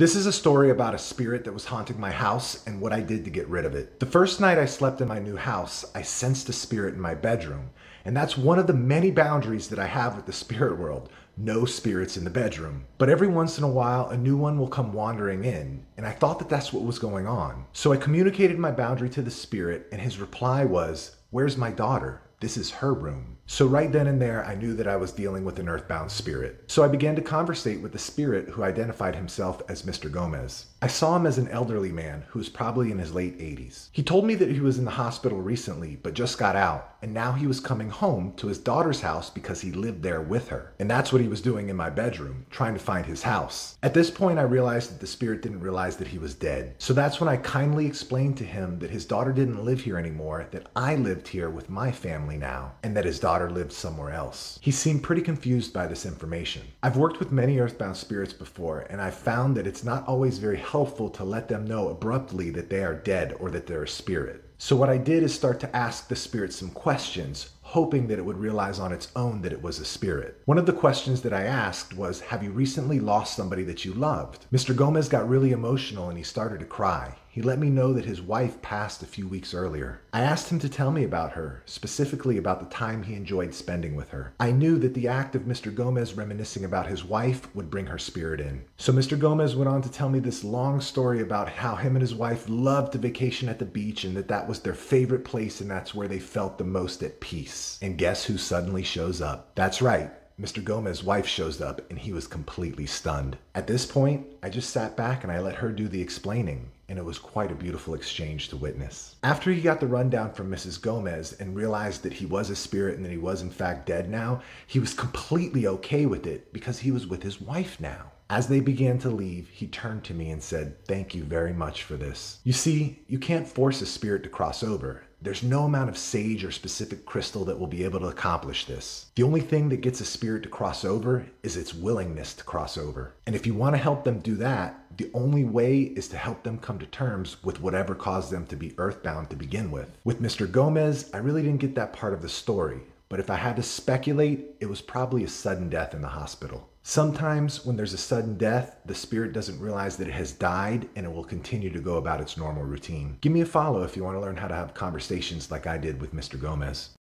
This is a story about a spirit that was haunting my house and what I did to get rid of it. The first night I slept in my new house, I sensed a spirit in my bedroom. And that's one of the many boundaries that I have with the spirit world. No spirits in the bedroom. But every once in a while, a new one will come wandering in. And I thought that that's what was going on. So I communicated my boundary to the spirit, and his reply was, "Where's my daughter? This is her room." So right then and there, I knew that I was dealing with an earthbound spirit. So I began to conversate with the spirit who identified himself as Mr. Gomez. I saw him as an elderly man who was probably in his late 80s. He told me that he was in the hospital recently, but just got out, and now he was coming home to his daughter's house because he lived there with her. And that's what he was doing in my bedroom, trying to find his house. At this point, I realized that the spirit didn't realize that he was dead. So that's when I kindly explained to him that his daughter didn't live here anymore, that I lived here with my family now, and that his daughter lived somewhere else. He seemed pretty confused by this information. I've worked with many earthbound spirits before, and I've found that it's not always very helpful to let them know abruptly that they are dead or that they're a spirit. So what I did is start to ask the spirit some questions, hoping that it would realize on its own that it was a spirit. One of the questions that I asked was, have you recently lost somebody that you loved? Mr. Gomez got really emotional and he started to cry. He let me know that his wife passed a few weeks earlier. I asked him to tell me about her, specifically about the time he enjoyed spending with her. I knew that the act of Mr. Gomez reminiscing about his wife would bring her spirit in. So Mr. Gomez went on to tell me this long story about how him and his wife loved to vacation at the beach and that was their favorite place and that's where they felt the most at peace. And guess who suddenly shows up? That's right. Mr. Gomez's wife shows up and he was completely stunned. At this point, I just sat back and I let her do the explaining, and it was quite a beautiful exchange to witness. After he got the rundown from Mrs. Gomez and realized that he was a spirit and that he was in fact dead now, he was completely okay with it because he was with his wife now. As they began to leave, he turned to me and said, "Thank you very much for this." You see, you can't force a spirit to cross over. There's no amount of sage or specific crystal that will be able to accomplish this. The only thing that gets a spirit to cross over is its willingness to cross over. And if you want to help them do that, the only way is to help them come to terms with whatever caused them to be earthbound to begin with. With Mr. Gomez, I really didn't get that part of the story. But if I had to speculate, it was probably a sudden death in the hospital. Sometimes when there's a sudden death, the spirit doesn't realize that it has died and it will continue to go about its normal routine. Give me a follow if you want to learn how to have conversations like I did with Mr. Gomez.